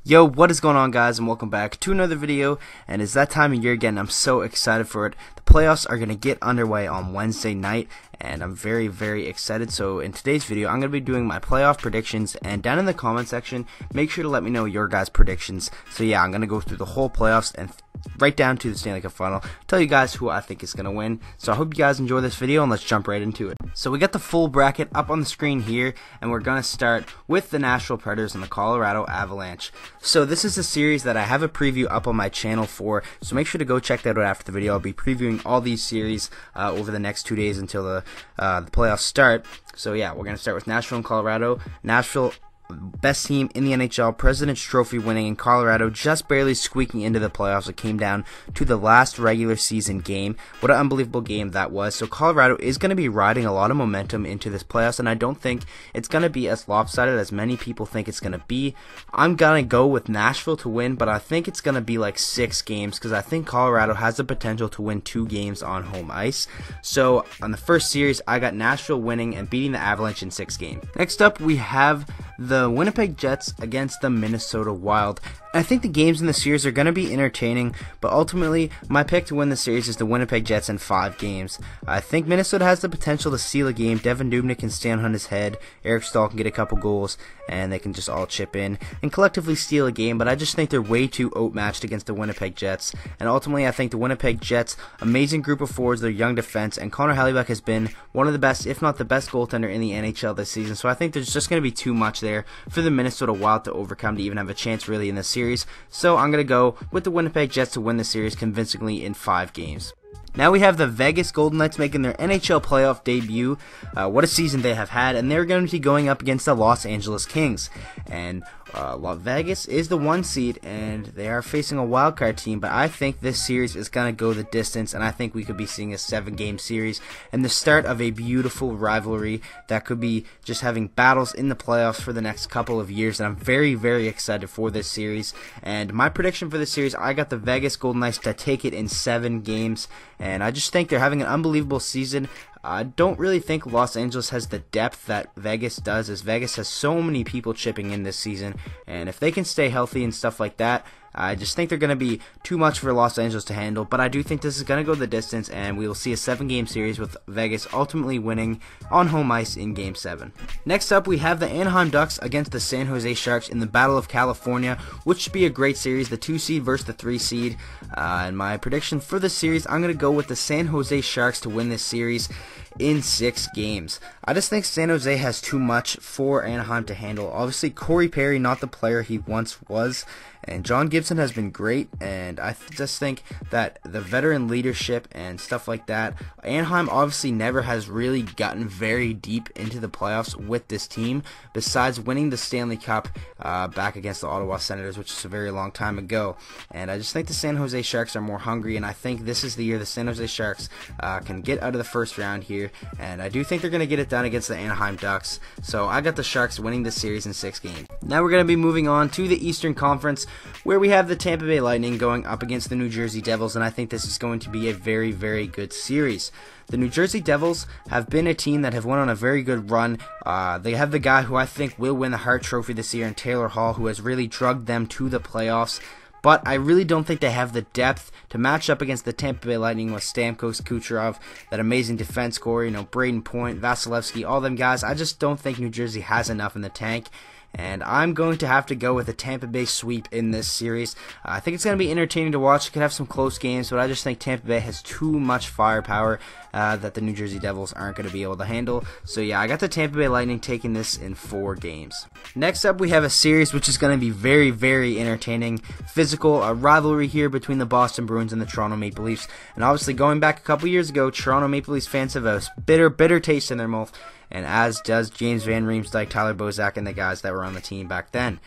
Yo, what is going on, guys, and welcome back to another video. And it's that time of year again. I'm so excited for it. The playoffs are going to get underway on Wednesday night, and I'm very, very excited. So in today's video, I'm going to be doing my playoff predictions, and down in the comment section, make sure to let me know your guys' predictions. So yeah, I'm going to go through the whole playoffs and right down to the Stanley Cup final, tell you guys who I think is going to win. So I hope you guys enjoy this video, and let's jump right into it. So we got the full bracket up on the screen here, and we're going to start with the Nashville Predators and the Colorado Avalanche. So this is a series that I have a preview up on my channel for, so make sure to go check that out after the video. I'll be previewing all these series over the next 2 days until the playoffs start. So yeah, we're going to start with Nashville and Colorado. Nashville, best team in the NHL, President's Trophy winning, in Colorado just barely squeaking into the playoffs. It came down to the last regular season game. What an unbelievable game that was. So Colorado is going to be riding a lot of momentum into this playoffs, and I don't think it's going to be as lopsided as many people think it's going to be. I'm going to go with Nashville to win, but I think it's going to be like 6 games because I think Colorado has the potential to win 2 games on home ice. So on the first series, I got Nashville winning and beating the Avalanche in 6 games. Next up, we have the Winnipeg Jets against the Minnesota Wild. I think the games in the series are going to be entertaining, but ultimately, my pick to win the series is the Winnipeg Jets in 5 games. I think Minnesota has the potential to steal a game. Devin Dubnyk can stand on his head, Eric Staal can get a couple goals, and they can just all chip in and collectively steal a game, but I just think they're way too outmatched against the Winnipeg Jets, and ultimately, I think the Winnipeg Jets, amazing group of forwards, their young defense, and Connor Hellebuyck has been one of the best, if not the best goaltender in the NHL this season, so I think there's just going to be too much there for the Minnesota Wild to overcome to even have a chance really in this series. So I'm going to go with the Winnipeg Jets to win the series convincingly in 5 games. Now we have the Vegas Golden Knights making their NHL playoff debut. What a season they have had, and they're going to be going up against the Los Angeles Kings. And Vegas is the 1 seed, and they are facing a wildcard team, but I think this series is going to go the distance, and I think we could be seeing a 7-game series and the start of a beautiful rivalry that could be just having battles in the playoffs for the next couple of years, and I'm very, very excited for this series. And my prediction for this series, I got the Vegas Golden Knights to take it in 7 games, and I just think they're having an unbelievable season. I don't really think Los Angeles has the depth that Vegas does, as Vegas has so many people chipping in this season, and if they can stay healthy and stuff like that, I just think they're going to be too much for Los Angeles to handle, but I do think this is going to go the distance, and we will see a 7-game series with Vegas ultimately winning on home ice in Game 7. Next up, we have the Anaheim Ducks against the San Jose Sharks in the Battle of California, which should be a great series, the 2 seed versus the 3 seed. And my prediction for the series, I'm going to go with the San Jose Sharks to win this series in 6 games. I just think San Jose has too much for Anaheim to handle. Obviously, Corey Perry, not the player he once was, and John Gibson has been great, and I just think that the veteran leadership and stuff like that, Anaheim obviously never has really gotten very deep into the playoffs with this team, besides winning the Stanley Cup back against the Ottawa Senators, which is a very long time ago. And I just think the San Jose Sharks are more hungry, and I think this is the year the San Jose Sharks can get out of the first round here, and I do think they're going to get it done against the Anaheim Ducks. So I got the Sharks winning the series in 6 games. Now we're going to be moving on to the Eastern Conference, where we have the Tampa Bay Lightning going up against the New Jersey Devils, and I think this is going to be a very, very good series. The New Jersey Devils have been a team that have went on a very good run. They have the guy who I think will win the Hart Trophy this year in Taylor Hall, who has really drugged them to the playoffs. But I really don't think they have the depth to match up against the Tampa Bay Lightning with Stamkos, Kucherov, that amazing defense core, Braden Point, Vasilevsky, all them guys. I just don't think New Jersey has enough in the tank. And I'm going to have to go with a Tampa Bay sweep in this series. I think it's going to be entertaining to watch. It could have some close games, but I just think Tampa Bay has too much firepower that the New Jersey Devils aren't going to be able to handle. So yeah, I got the Tampa Bay Lightning taking this in 4 games. Next up, we have a series which is going to be very, very entertaining. Physical, a rivalry here between the Boston Bruins and the Toronto Maple Leafs. And obviously, going back a couple years ago, Toronto Maple Leafs fans have a bitter taste in their mouth, and as does James Van Riemsdyk, Tyler Bozak, and the guys that were on the team back then.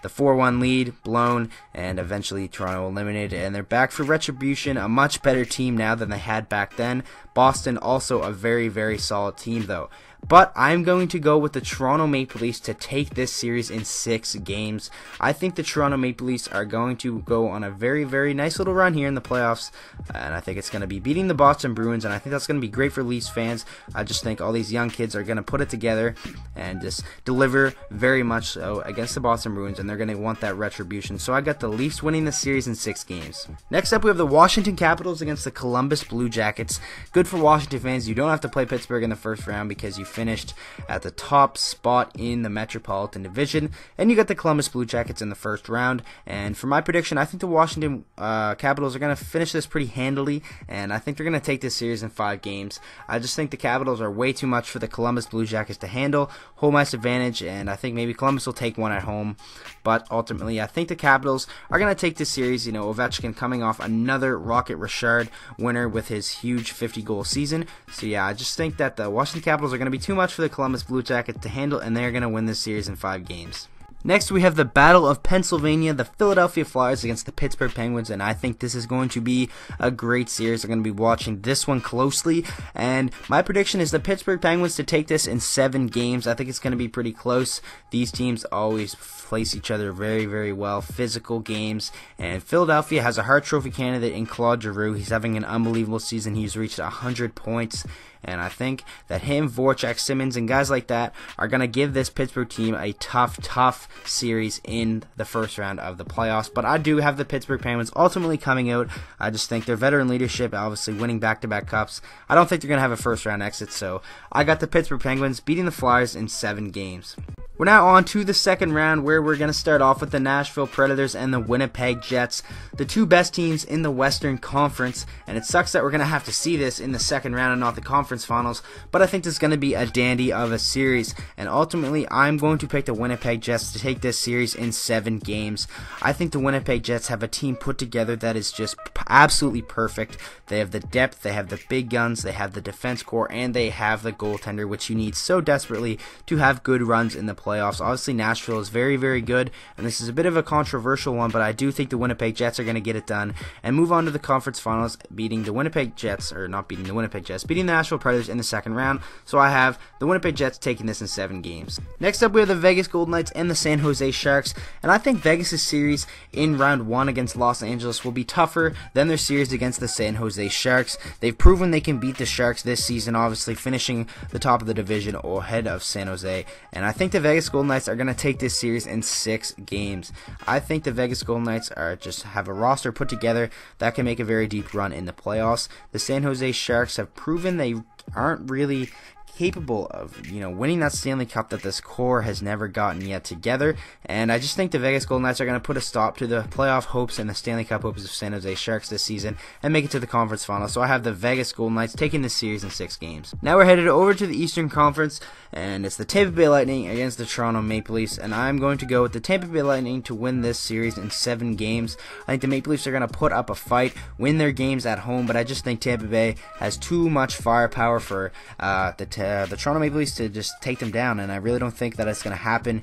The 4-1 lead blown, and eventually Toronto eliminated, and they're back for retribution, a much better team now than they had back then. Boston also a very, very solid team, though. But I'm going to go with the Toronto Maple Leafs to take this series in 6 games. I think the Toronto Maple Leafs are going to go on a very, very nice little run here in the playoffs, and I think it's going to be beating the Boston Bruins, and I think that's going to be great for Leafs fans. I just think all these young kids are going to put it together and just deliver very much so against the Boston Bruins, and they're going to want that retribution. So I got the Leafs winning the series in 6 games. Next up, we have the Washington Capitals against the Columbus Blue Jackets. Good for Washington fans. You don't have to play Pittsburgh in the first round because you finished at the top spot in the Metropolitan Division, and you got the Columbus Blue Jackets in the first round. And for my prediction, I think the Washington Capitals are going to finish this pretty handily, and I think they're going to take this series in 5 games. I just think the Capitals are way too much for the Columbus Blue Jackets to handle. Home ice advantage, and I think maybe Columbus will take one at home, but ultimately I think the Capitals are going to take this series. You know, Ovechkin coming off another Rocket Richard winner with his huge 50-goal season. So yeah, I just think that the Washington Capitals are going to be too much for the Columbus Blue Jackets to handle, and they're going to win this series in 5 games. Next, we have the Battle of Pennsylvania, the Philadelphia Flyers against the Pittsburgh Penguins, and I think this is going to be a great series. I'm going to be watching this one closely, and my prediction is the Pittsburgh Penguins to take this in 7 games. I think it's going to be pretty close. These teams always place each other very, very well. Physical games, and Philadelphia has a Hart Trophy candidate in Claude Giroux. He's having an unbelievable season. He's reached 100 points. And I think that him, Voracek, Simmons, and guys like that are going to give this Pittsburgh team a tough series in the first round of the playoffs. But I do have the Pittsburgh Penguins ultimately coming out. I just think their veteran leadership, obviously winning back-to-back cups, I don't think they're going to have a first-round exit. So I got the Pittsburgh Penguins beating the Flyers in 7 games. We're now on to the second round, where we're going to start off with the Nashville Predators and the Winnipeg Jets, the 2 best teams in the Western Conference. And it sucks that we're going to have to see this in the second round and not the conference finals, but I think this is going to be a dandy of a series. And ultimately, I'm going to pick the Winnipeg Jets to take this series in 7 games. I think the Winnipeg Jets have a team put together that is just absolutely perfect. They have the depth, they have the big guns, they have the defense core, and they have the goaltender, which you need so desperately to have good runs in the playoffs. Obviously, Nashville is very, very good, and this is a bit of a controversial one, but I do think the Winnipeg Jets are going to get it done and move on to the conference finals, beating the Winnipeg Jets, or not beating the Winnipeg Jets, beating the Nashville Predators in the second round. So I have the Winnipeg Jets taking this in 7 games. Next up, we have the Vegas Golden Knights and the San Jose Sharks, and I think Vegas' series in round 1 against Los Angeles will be tougher than their series against the San Jose Sharks. They've proven they can beat the Sharks this season, obviously finishing the top of the division ahead of San Jose, and I think the Vegas Golden Knights are going to take this series in 6 games. I think the Vegas Golden Knights are just have a roster put together that can make a very deep run in the playoffs. The San Jose Sharks have proven they aren't really capable of, winning that Stanley Cup that this core has never gotten yet together, and I just think the Vegas Golden Knights are going to put a stop to the playoff hopes and the Stanley Cup hopes of San Jose Sharks this season and make it to the conference final. So I have the Vegas Golden Knights taking this series in 6 games. Now we're headed over to the Eastern Conference, and it's the Tampa Bay Lightning against the Toronto Maple Leafs, and I'm going to go with the Tampa Bay Lightning to win this series in 7 games. I think the Maple Leafs are going to put up a fight, win their games at home, but I just think Tampa Bay has too much firepower for the Toronto Maple Leafs to just take them down, and I really don't think that it's going to happen.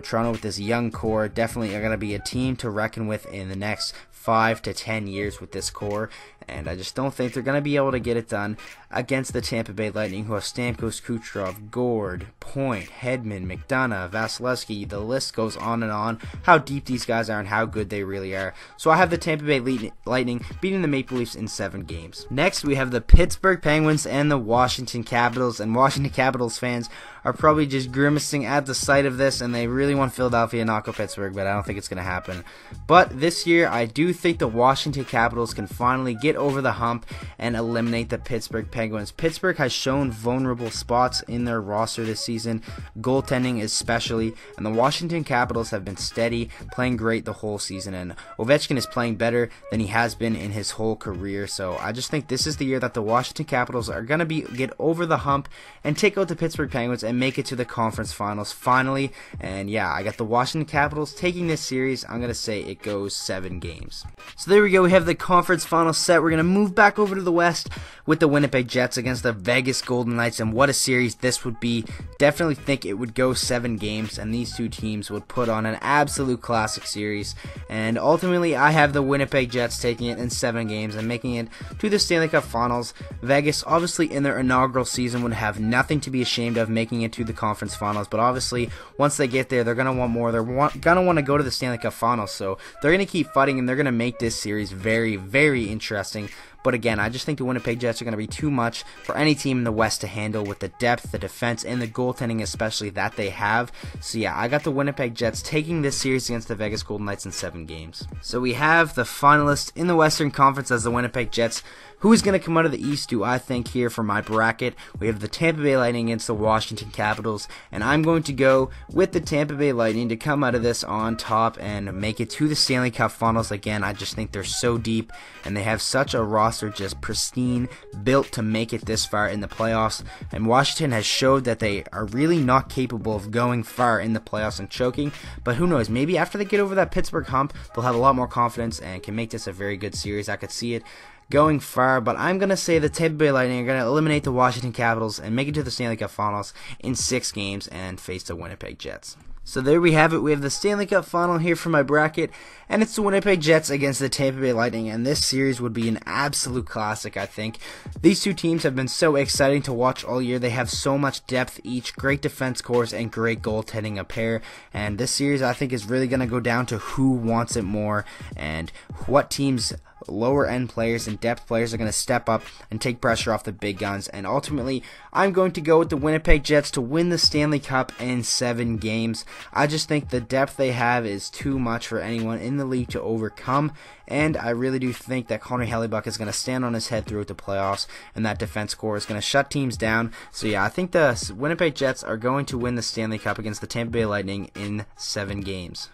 Toronto with this young core definitely are going to be a team to reckon with in the next 5 to 10 years with this core, and I just don't think they're going to be able to get it done against the Tampa Bay Lightning, who have Stamkos, Kucherov, Gord, Point, Hedman, McDonough, Vasilevsky. The list goes on and on, how deep these guys are and how good they really are. So I have the Tampa Bay Lightning beating the Maple Leafs in 7 games. Next, we have the Pittsburgh Penguins and the Washington Capitals, and Washington Capitals fans are probably just grimacing at the sight of this, and they really want Philadelphia to knock out Pittsburgh, but I don't think it's going to happen. But this year, I do think the Washington Capitals can finally get over the hump and eliminate the Pittsburgh Penguins. Pittsburgh has shown vulnerable spots in their roster this season, goaltending especially, and the Washington Capitals have been steady, playing great the whole season, and Ovechkin is playing better than he has been in his whole career. So I just think this is the year that the Washington Capitals are going to get over the hump and take out the Pittsburgh Penguins and make it to the conference finals finally. And yeah, I got the Washington Capitals taking this series. I'm going to say it goes 7 games. So there we go. We have the conference finals set. We're going to move back over to the West with the Winnipeg Jets against the Vegas Golden Knights. And what a series this would be. Definitely think it would go 7 games, and these two teams would put on an absolute classic series. And ultimately, I have the Winnipeg Jets taking it in 7 games and making it to the Stanley Cup Finals. Vegas, obviously, in their inaugural season would have nothing to be ashamed of making it to the conference finals, but obviously, once they get there, they're going to want more. They're going to want to go to the Stanley Cup Finals, so they're going to keep fighting, and they're going to make this series very, very interesting. But again, I just think the Winnipeg Jets are going to be too much for any team in the West to handle with the depth, the defense, and the goaltending especially that they have. So yeah, I got the Winnipeg Jets taking this series against the Vegas Golden Knights in 7 games. So we have the finalists in the Western Conference as the Winnipeg Jets. Who is going to come out of the East, do I think, here for my bracket? We have the Tampa Bay Lightning against the Washington Capitals, and I'm going to go with the Tampa Bay Lightning to come out of this on top and make it to the Stanley Cup Finals. Again, I just think they're so deep, and they have such a roster just pristine, built to make it this far in the playoffs, and Washington has showed that they are really not capable of going far in the playoffs and choking, but who knows, maybe after they get over that Pittsburgh hump, they'll have a lot more confidence and can make this a very good series. I could see it going far, but I'm going to say the Tampa Bay Lightning are going to eliminate the Washington Capitals and make it to the Stanley Cup Finals in 6 games and face the Winnipeg Jets. So there we have it. We have the Stanley Cup Final here for my bracket, and it's the Winnipeg Jets against the Tampa Bay Lightning, and this series would be an absolute classic, I think. These two teams have been so exciting to watch all year. They have so much depth each, great defense cores, and great goaltending a pair, and this series I think is really going to go down to who wants it more and what teams, lower end players and depth players, are going to step up and take pressure off the big guns. And ultimately, I'm going to go with the Winnipeg Jets to win the Stanley Cup in 7 games. I just think the depth they have is too much for anyone in the league to overcome, and I really do think that Connor Hellebuyck is going to stand on his head throughout the playoffs, and that defense core is going to shut teams down. So yeah, I think the Winnipeg Jets are going to win the Stanley Cup against the Tampa Bay Lightning in 7 games.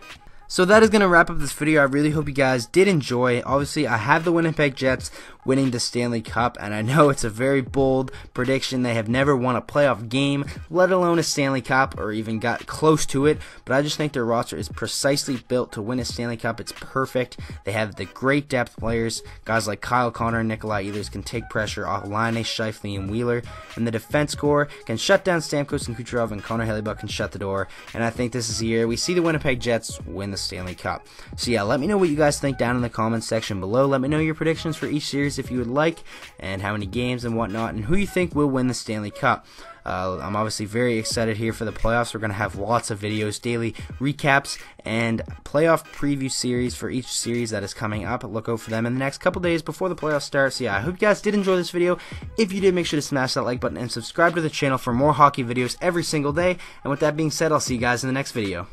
So that is going to wrap up this video. I really hope you guys did enjoy. Obviously, I have the Winnipeg Jets winning the Stanley Cup, and I know it's a very bold prediction. They have never won a playoff game, let alone a Stanley Cup, or even got close to it, but I just think their roster is precisely built to win a Stanley Cup. It's perfect. They have the great depth players. Guys like Kyle Connor and Nikolai Ehlers can take pressure off Laine, Scheifele, and Wheeler, and the defense core can shut down Stamkos and Kucherov, and Connor Hellebuyck can shut the door, and I think this is the year we see the Winnipeg Jets win the Stanley Cup. So yeah, let me know what you guys think down in the comments section below. Let me know your predictions for each series if you would like, and how many games and whatnot, and who you think will win the Stanley Cup. I'm obviously very excited here for the playoffs. We're going to have lots of videos, daily recaps, and playoff preview series for each series that is coming up. Look out for them in the next couple days before the playoffs start. So yeah, I hope you guys did enjoy this video. If you did, make sure to smash that like button and subscribe to the channel for more hockey videos every single day. And with that being said, I'll see you guys in the next video.